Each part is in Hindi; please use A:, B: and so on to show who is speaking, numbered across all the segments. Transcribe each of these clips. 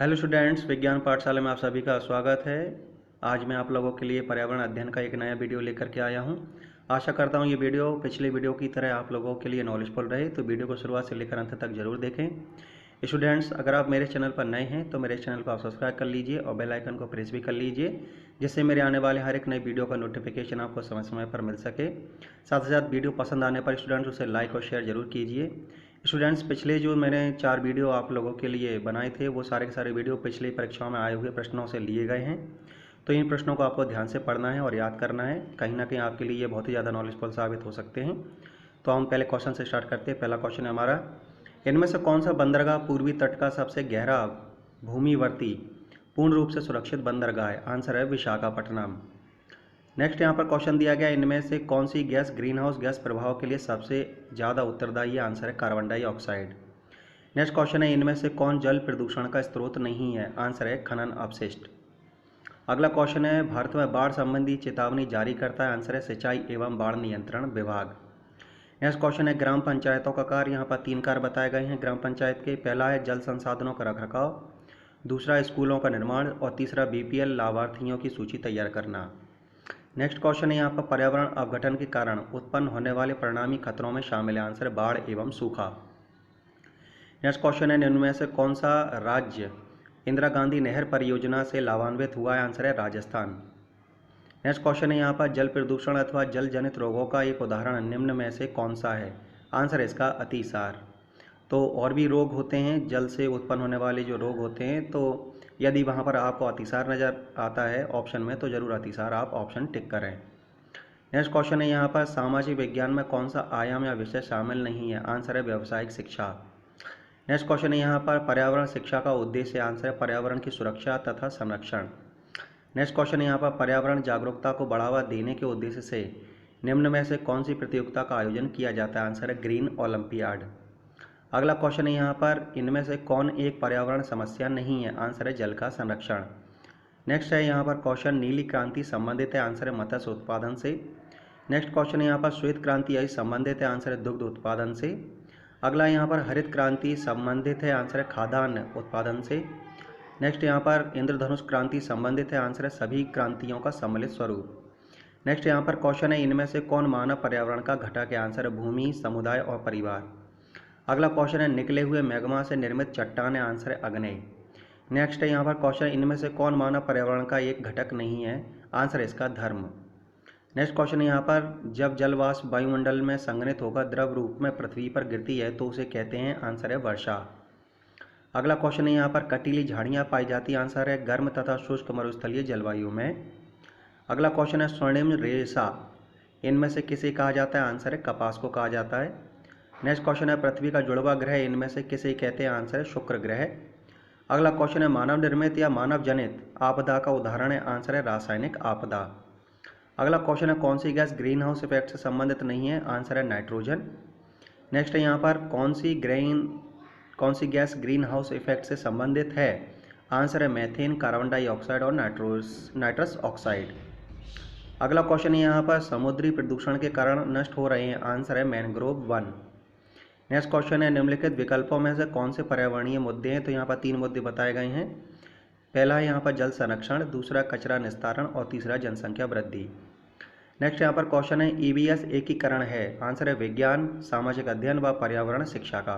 A: हेलो स्टूडेंट्स, विज्ञान पाठशाला में आप सभी का स्वागत है। आज मैं आप लोगों के लिए पर्यावरण अध्ययन का एक नया वीडियो लेकर के आया हूं। आशा करता हूं ये वीडियो पिछले वीडियो की तरह आप लोगों के लिए नॉलेजफुल रहे, तो वीडियो को शुरुआत से लेकर अंत तक जरूर देखें। स्टूडेंट्स, अगर आप मेरे चैनल पर नए हैं तो मेरे चैनल को आप सब्सक्राइब कर लीजिए और बेल आइकन को प्रेस भी कर लीजिए, जिससे मेरे आने वाले हर एक नई वीडियो का नोटिफिकेशन आपको समय समय पर मिल सके। साथ ही साथ वीडियो पसंद आने पर स्टूडेंट्स उसे लाइक और शेयर जरूर कीजिए। स्टूडेंट्स, पिछले जो मैंने 4 वीडियो आप लोगों के लिए बनाए थे वो सारे के सारे वीडियो पिछली परीक्षाओं में आए हुए प्रश्नों से लिए गए हैं। तो इन प्रश्नों को आपको ध्यान से पढ़ना है और याद करना है। कहीं ना कहीं आपके लिए ये बहुत ही ज़्यादा नॉलेजफुल साबित हो सकते हैं। तो हम पहले क्वेश्चन से स्टार्ट करते हैं। पहला क्वेश्चन है हमारा, इनमें से कौन सा बंदरगाह पूर्वी तट का सबसे गहरा भूमिवर्ती पूर्ण रूप से सुरक्षित बंदरगाह है? आंसर है विशाखापट्टनम। नेक्स्ट यहाँ पर क्वेश्चन दिया गया, इनमें से कौन सी गैस ग्रीन हाउस गैस प्रभाव के लिए सबसे ज़्यादा उत्तरदायी है? आंसर है कार्बन डाइऑक्साइड। नेक्स्ट क्वेश्चन है, इनमें से कौन जल प्रदूषण का स्रोत नहीं है? आंसर है खनन अपशिष्ट। अगला क्वेश्चन है, भारत में बाढ़ संबंधी चेतावनी जारी करता है? आंसर है सिंचाई एवं बाढ़ नियंत्रण विभाग। नेक्स्ट क्वेश्चन है, ग्राम पंचायतों का कार्य। यहाँ पर 3 कार्य बताए गए हैं ग्राम पंचायत के। पहला है जल संसाधनों का रखरखाव, दूसरा स्कूलों का निर्माण और तीसरा बीपीएल लाभार्थियों की सूची तैयार करना। नेक्स्ट क्वेश्चन है यहाँ पर, पर्यावरण अपघटन के कारण उत्पन्न होने वाले परिणामी खतरों में शामिल है? आंसर बाढ़ एवं सूखा। नेक्स्ट क्वेश्चन है, निम्न में से कौन सा राज्य इंदिरा गांधी नहर परियोजना से लाभान्वित हुआ है? आंसर है राजस्थान। नेक्स्ट क्वेश्चन है यहाँ पर, जल प्रदूषण अथवा जल जनित रोगों का एक उदाहरण निम्न में से कौन सा है? आंसर है इसका अतिसार। तो और भी रोग होते हैं जल से उत्पन्न होने वाले जो रोग होते हैं, तो यदि वहाँ पर आपको अतिसार नज़र आता है ऑप्शन में तो ज़रूर अतिसार आप ऑप्शन टिक करें। नेक्स्ट क्वेश्चन है यहाँ पर, सामाजिक विज्ञान में कौन सा आयाम या विषय शामिल नहीं है? आंसर है व्यावसायिक शिक्षा। नेक्स्ट क्वेश्चन है यहाँ पर, पर्यावरण शिक्षा का उद्देश्य? आंसर है पर्यावरण की सुरक्षा तथा संरक्षण। नेक्स्ट क्वेश्चन है यहाँ पर, पर्यावरण जागरूकता को बढ़ावा देने के उद्देश्य से निम्न में से कौन सी प्रतियोगिता का आयोजन किया जाता है? आंसर है ग्रीन ओलंपियाड। अगला क्वेश्चन है यहाँ पर, इनमें से कौन एक पर्यावरण समस्या नहीं है? आंसर है जल का संरक्षण। नेक्स्ट है यहाँ पर क्वेश्चन, नीली क्रांति संबंधित है? आंसर है मत्स्य उत्पादन से। नेक्स्ट क्वेश्चन है यहाँ पर, श्वेत क्रांति आई संबंधित है? आंसर है दुग्ध उत्पादन से। अगला यहाँ पर, हरित क्रांति संबंधित है? आंसर है खाद्यान्न उत्पादन से। नेक्स्ट यहाँ पर, इंद्रधनुष क्रांति संबंधित है? आंसर है सभी क्रांतियों का सम्मिलित स्वरूप। नेक्स्ट यहाँ पर क्वेश्चन है, इनमें से कौन मानव पर्यावरण का घटक है? आंसर है भूमि, समुदाय और परिवार। अगला क्वेश्चन है, निकले हुए मैग्मा से निर्मित चट्टान है? आंसर है अग्नि। नेक्स्ट है यहाँ पर क्वेश्चन, इनमें से कौन मानव पर्यावरण का एक घटक नहीं है? आंसर है इसका धर्म। नेक्स्ट क्वेश्चन है यहाँ पर, जब जलवाष्प वायुमंडल में संघनित होकर द्रव रूप में पृथ्वी पर गिरती है तो उसे कहते हैं? आंसर है वर्षा। अगला क्वेश्चन है यहाँ पर, कटीली झाड़ियाँ पाई जाती? आंसर है गर्म तथा शुष्क मरुस्थलीय जलवायु में। अगला क्वेश्चन है, स्वर्णिम रेशा इनमें से किसे कहा जाता है? आंसर है कपास को कहा जाता है। नेक्स्ट क्वेश्चन है, पृथ्वी का जुड़वा ग्रह इनमें से किसे कहते हैं? आंसर है शुक्र ग्रह। अगला क्वेश्चन है, मानव निर्मित या मानव जनित आपदा का उदाहरण है? आंसर है रासायनिक आपदा। अगला क्वेश्चन है, कौन सी गैस ग्रीन हाउस इफेक्ट से संबंधित नहीं है? आंसर है नाइट्रोजन। नेक्स्ट है यहाँ पर, कौन सी गैस ग्रीन हाउस इफेक्ट से संबंधित है? आंसर है मैथेन, कार्बन डाइऑक्साइड और नाइट्रस ऑक्साइड। अगला क्वेश्चन है यहाँ पर, समुद्री प्रदूषण के कारण नष्ट हो रहे हैं? आंसर है मैंग्रोव वन। नेक्स्ट क्वेश्चन है, निम्नलिखित विकल्पों में से कौन से पर्यावरणीय मुद्दे हैं? तो यहाँ पर 3 मुद्दे बताए गए हैं। पहला है यहाँ पर जल संरक्षण, दूसरा कचरा निस्तारण और तीसरा जनसंख्या वृद्धि। नेक्स्ट यहाँ पर क्वेश्चन है, ईवीएस एकीकरण है? आंसर है विज्ञान, सामाजिक अध्ययन व पर्यावरण शिक्षा का।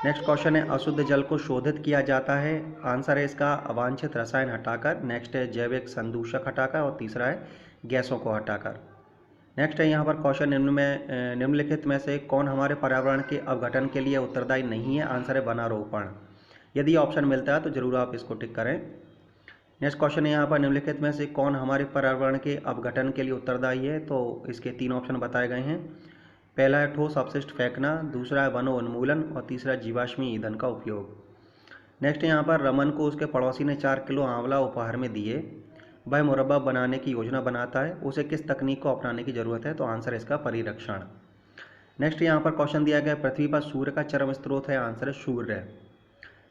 A: नेक्स्ट क्वेश्चन है, अशुद्ध जल को शोधित किया जाता है? आंसर है इसका अवांछित रसायन हटाकर। नेक्स्ट है जैविक संदूषक हटाकर और तीसरा है गैसों को हटाकर। नेक्स्ट है यहाँ पर क्वेश्चन, निम्नलिखित में से कौन हमारे पर्यावरण के अपघटन के लिए उत्तरदायी नहीं है? आंसर है वनारोपण। यदि ऑप्शन मिलता है तो जरूर आप इसको टिक करें। नेक्स्ट क्वेश्चन है यहाँ पर, निम्नलिखित में से कौन हमारे पर्यावरण के अपघटन के लिए उत्तरदायी है? तो इसके 3 ऑप्शन बताए गए हैं। पहला है ठोस अपशिष्ट फेंकना, दूसरा है वनोन्मूलन और तीसरा जीवाश्मी ईंधन का उपयोग। नेक्स्ट यहाँ पर, रमन को उसके पड़ोसी ने 4 किलो आंवला उपहार में दिए, वह मुरब्बा बनाने की योजना बनाता है, उसे किस तकनीक को अपनाने की जरूरत है? तो आंसर है इसका परिरक्षण। नेक्स्ट यहाँ पर क्वेश्चन दिया गया, पृथ्वी पर सूर्य का चरम स्रोत है? आंसर है सूर्य।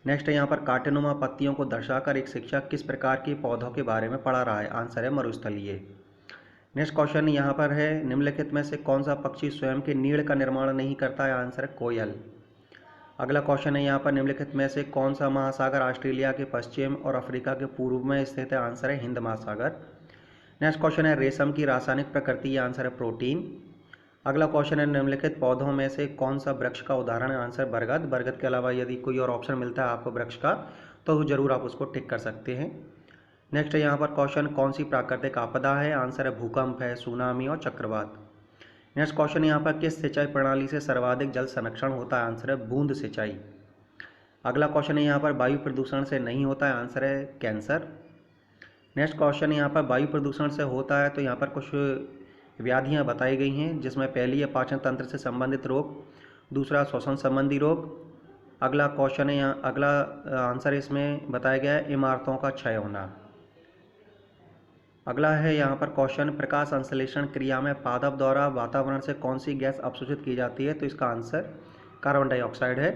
A: नेक्स्ट है यहाँ पर, कांटेनुमा पत्तियों को दर्शाकर एक शिक्षक किस प्रकार के पौधों के बारे में पढ़ा रहा है? आंसर है मरुस्थलीय। नेक्स्ट क्वेश्चन यहाँ पर है, निम्नलिखित में से कौन सा पक्षी स्वयं के नीड़ का निर्माण नहीं करता है? आंसर है कोयल। अगला क्वेश्चन है यहाँ पर निम्नलिखित में से कौन सा महासागर ऑस्ट्रेलिया के पश्चिम और अफ्रीका के पूर्व में स्थित है? आंसर है हिंद महासागर। नेक्स्ट क्वेश्चन है रेशम की रासायनिक प्रकृति, आंसर है प्रोटीन। अगला क्वेश्चन है निम्नलिखित पौधों में से कौन सा वृक्ष का उदाहरण है? आंसर बरगद। बरगद के अलावा यदि कोई और ऑप्शन मिलता है आपको वृक्ष का तो जरूर आप उसको टिक कर सकते हैं। नेक्स्ट है यहाँ पर क्वेश्चन कौन सी प्राकृतिक आपदा है? आंसर है भूकंप है, सुनामी और चक्रवात। नेक्स्ट क्वेश्चन यहाँ पर किस सिंचाई प्रणाली से सर्वाधिक जल संरक्षण होता है? आंसर है बूंद सिंचाई। अगला क्वेश्चन है यहाँ पर वायु प्रदूषण से नहीं होता है? आंसर है कैंसर। नेक्स्ट क्वेश्चन यहाँ पर वायु प्रदूषण से होता है तो यहाँ पर कुछ व्याधियाँ बताई गई हैं, जिसमें पहली है पाचन तंत्र से संबंधित रोग, दूसरा श्वसन संबंधी रोग। अगला क्वेश्चन है यहाँ अगला आंसर इसमें बताया गया है इमारतों का क्षय होना। अगला है यहाँ पर क्वेश्चन प्रकाश संश्लेषण क्रिया में पादप द्वारा वातावरण से कौन सी गैस अवशोषित की जाती है? तो इसका आंसर कार्बन डाइऑक्साइड है।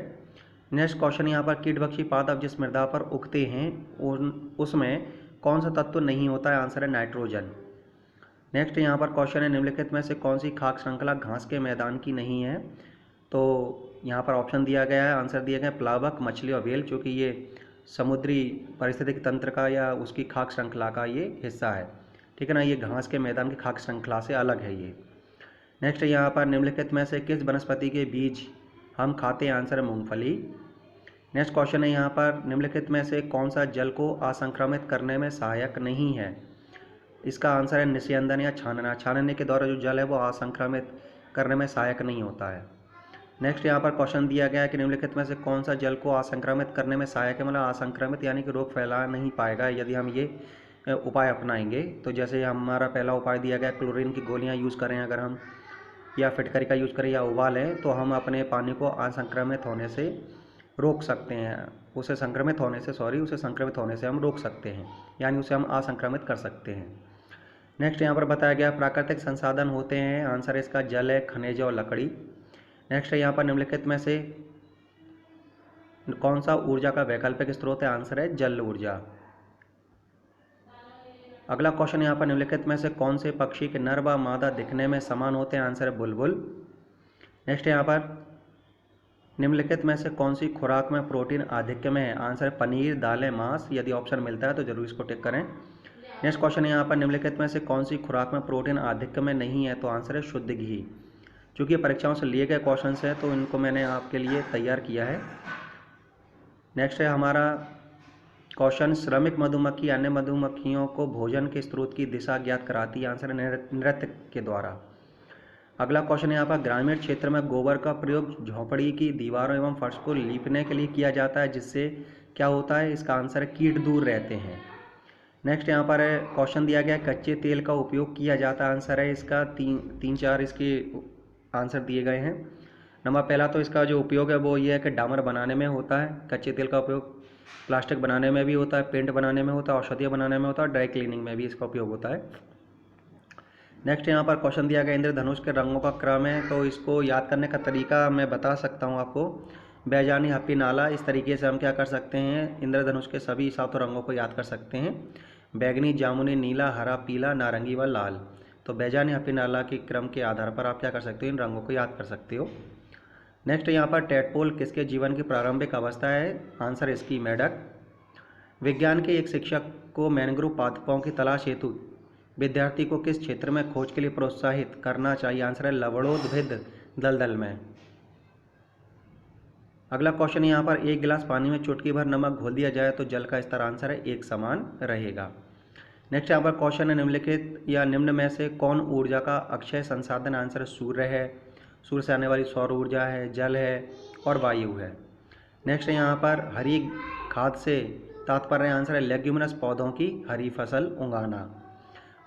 A: नेक्स्ट क्वेश्चन यहाँ पर कीटभक्षी पादप जिस मृदा पर उगते हैं उसमें कौन सा तत्व नहीं होता है? आंसर है नाइट्रोजन। नेक्स्ट यहाँ पर क्वेश्चन है निम्नलिखित में से कौन सी खाद्य श्रृंखला घास के मैदान की नहीं है? तो यहाँ पर ऑप्शन दिया गया है, आंसर दिया गया है प्लावक, मछली और व्हेल, क्योंकि ये समुद्री पारिस्थितिक तंत्र का या उसकी खाद्य श्रृंखला का ये हिस्सा है। ठीक है ना, ये घास के मैदान की खाद्य श्रृंखला से अलग है ये। नेक्स्ट यहाँ पर निम्नलिखित में से किस वनस्पति के बीज हम खाते हैं? आंसर है मूंगफली। नेक्स्ट क्वेश्चन है यहाँ पर निम्नलिखित में से कौन सा जल को असंक्रमित करने में सहायक नहीं है? इसका आंसर है निस्यंदन या छानना। छानने के द्वारा जो जल है वो असंक्रमित करने में सहायक नहीं होता है। नेक्स्ट यहाँ पर क्वेश्चन दिया गया है कि निम्नलिखित में से कौन सा जल को असंक्रमित करने में सहायक है? मतलब असंक्रमित यानी कि रोग फैला नहीं पाएगा यदि हम ये उपाय अपनाएंगे। तो जैसे हमारा पहला उपाय दिया गया क्लोरीन की गोलियां यूज़ करें अगर हम, या फिटकरी का यूज़ करें या उबालें, तो हम अपने पानी को असंक्रमित होने से रोक सकते हैं। उसे संक्रमित होने से हम रोक सकते हैं, यानी उसे हम असंक्रमित कर सकते हैं। नेक्स्ट यहाँ पर बताया गया प्राकृतिक संसाधन होते हैं, आंसर इसका जल है, खनिज और लकड़ी। नेक्स्ट यहाँ पर निम्नलिखित में से कौन सा ऊर्जा का वैकल्पिक स्रोत है? आंसर है जल ऊर्जा। अगला क्वेश्चन यहाँ पर निम्नलिखित में से कौन से पक्षी के नर व मादा दिखने में समान होते हैं? आंसर है बुलबुल। नेक्स्ट यहाँ पर निम्नलिखित में से कौन सी खुराक में प्रोटीन आधिक्य में है? आंसर है पनीर, दालें, मांस। यदि ऑप्शन मिलता है तो जरूर इसको टिक करें। नेक्स्ट क्वेश्चन यहाँ पर निम्नलिखित में से कौन सी खुराक में प्रोटीन आधिक्य में नहीं है? तो आंसर है शुद्ध घी। चूँकि परीक्षाओं से लिए गए क्वेश्चन हैं तो इनको मैंने आपके लिए तैयार किया है। नेक्स्ट है हमारा क्वेश्चन श्रमिक मधुमक्खी अन्य मधुमक्खियों को भोजन के स्रोत की दिशा ज्ञात कराती है? आंसर है नृत्य के द्वारा। अगला क्वेश्चन यहाँ पर ग्रामीण क्षेत्र में गोबर का प्रयोग झोंपड़ी की दीवारों एवं फर्श को लीपने के लिए किया जाता है, जिससे क्या होता है? इसका आंसर है कीट दूर रहते हैं। नेक्स्ट यहाँ पर क्वेश्चन दिया गया कच्चे तेल का उपयोग किया जाता है, आंसर है इसका तीन चार इसके आंसर दिए गए हैं। नंबर पहला तो इसका जो उपयोग है वो ये है कि डामर बनाने में होता है। कच्चे तेल का उपयोग प्लास्टिक बनाने में भी होता है, पेंट बनाने में होता है, औषधियाँ बनाने में होता है, ड्राई क्लीनिंग में भी इसका उपयोग होता है। नेक्स्ट यहाँ पर क्वेश्चन दिया गया इंद्रधनुष के रंगों का क्रम है, तो इसको याद करने का तरीका मैं बता सकता हूँ आपको। बैजानी, हप्पी, नाला, इस तरीके से हम क्या कर सकते हैं, इंद्रधनुष के सभी 7 रंगों को याद कर सकते हैं। बैगनी, जामुनी, नीला, हरा, पीला, नारंगी व लाल। तो बैजानी, हप्पी, नाला के क्रम के आधार पर आप क्या कर सकते हो, इन रंगों को याद कर सकते हो। नेक्स्ट यहाँ पर टैडपोल किसके जीवन की प्रारंभिक अवस्था है? आंसर इसकी मेढक। विज्ञान के एक शिक्षक को मैंग्रोव पादपों की तलाश हेतु विद्यार्थी को किस क्षेत्र में खोज के लिए प्रोत्साहित करना चाहिए? आंसर है लवणोद्भिद दलदल में। अगला क्वेश्चन यहाँ पर एक गिलास पानी में चुटकी भर नमक घोल दिया जाए तो जल का स्तर, आंसर है एक समान रहेगा। नेक्स्ट यहाँ पर क्वेश्चन है निम्नलिखित या निम्न में से कौन ऊर्जा का अक्षय संसाधन? आंसर है सूर्य है, सूर्य से आने वाली सौर ऊर्जा है, जल है और वायु है। नेक्स्ट यहाँ पर हरी खाद से तात्पर्य, आंसर है लेग्यूमिनस पौधों की हरी फसल उगाना।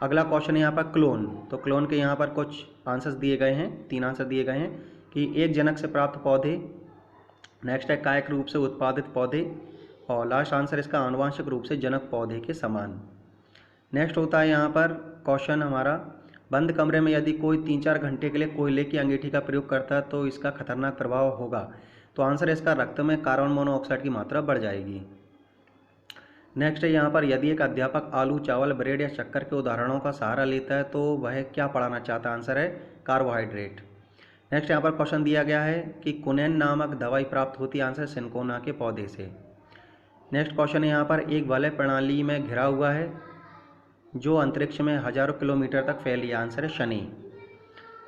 A: अगला क्वेश्चन यहाँ पर क्लोन, तो क्लोन के यहाँ पर कुछ आंसर्स दिए गए हैं, 3 आंसर दिए गए हैं कि एक जनक से प्राप्त पौधे। नेक्स्ट है कायिक रूप से उत्पादित पौधे, और लास्ट आंसर इसका आनुवांशिक रूप से जनक पौधे के समान। नेक्स्ट होता है यहाँ पर क्वेश्चन हमारा बंद कमरे में यदि कोई 3-4 घंटे के लिए कोयले की अंगीठी का प्रयोग करता है तो इसका खतरनाक प्रभाव होगा। तो आंसर इसका रक्त में कार्बन मोनोऑक्साइड की मात्रा बढ़ जाएगी। नेक्स्ट है यहाँ पर यदि एक अध्यापक आलू, चावल, ब्रेड या शक्कर के उदाहरणों का सहारा लेता है तो वह क्या पढ़ाना चाहता है? आंसर है कार्बोहाइड्रेट। नेक्स्ट यहाँ पर क्वेश्चन दिया गया है कि कुनैन नामक दवाई प्राप्त होती है, आंसर सिनकोना के पौधे से। नेक्स्ट क्वेश्चन है यहाँ पर एक वलय प्रणाली में घिरा हुआ है जो अंतरिक्ष में हजारों किलोमीटर तक फैली है, आंसर है शनि।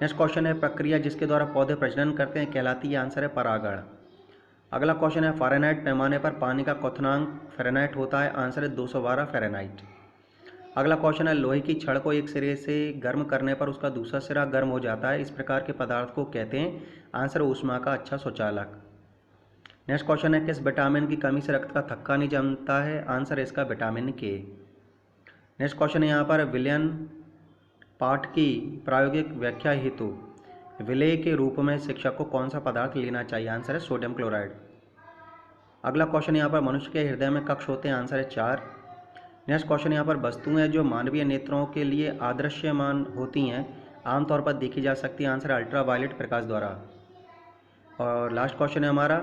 A: नेक्स्ट क्वेश्चन है प्रक्रिया जिसके द्वारा पौधे प्रजनन करते हैं कहलाती है, आंसर है परागण। अगला क्वेश्चन है फ़ारेनहाइट पैमाने पर पानी का क्वथनांक फ़ारेनहाइट होता है, आंसर है 212 फ़ारेनहाइट। अगला क्वेश्चन है लोहे की छड़ को एक सिरे से गर्म करने पर उसका दूसरा सिरा गर्म हो जाता है, इस प्रकार के पदार्थ को कहते हैं, आंसर ऊष्मा का अच्छा सुचालक। नेक्स्ट क्वेश्चन है किस विटामिन की कमी से रक्त का थक्का नहीं जमता है, आंसर है इसका विटामिन के। नेक्स्ट क्वेश्चन है यहाँ पर विलयन पाठ की प्रायोगिक व्याख्या हेतु विलेय के रूप में शिक्षक को कौन सा पदार्थ लेना चाहिए, आंसर है सोडियम क्लोराइड। अगला क्वेश्चन यहाँ पर मनुष्य के हृदय में कक्ष होते हैं, आंसर है 4। नेक्स्ट क्वेश्चन यहाँ पर वस्तुएं जो मानवीय नेत्रों के लिए अदृश्यमान होती हैं आमतौर पर देखी जा सकती है, आंसर अल्ट्रावायलेट प्रकाश द्वारा। और लास्ट क्वेश्चन है हमारा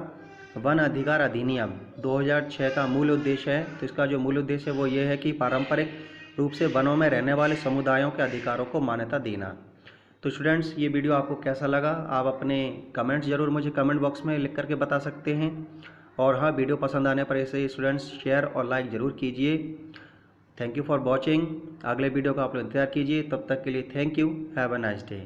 A: वन अधिकार अधिनियम 2006 का मूल उद्देश्य है, तो इसका जो मूल उद्देश्य है वो ये है कि पारंपरिक रूप से वनों में रहने वाले समुदायों के अधिकारों को मान्यता देना। तो स्टूडेंट्स ये वीडियो आपको कैसा लगा आप अपने कमेंट्स ज़रूर मुझे कमेंट बॉक्स में लिख करके बता सकते हैं। और हाँ, वीडियो पसंद आने पर इसे स्टूडेंट्स शेयर और लाइक ज़रूर कीजिए। Thank you for watching. अगले वीडियो का आप लोग इंतजार कीजिए, तब तक के लिए thank you, have a nice day.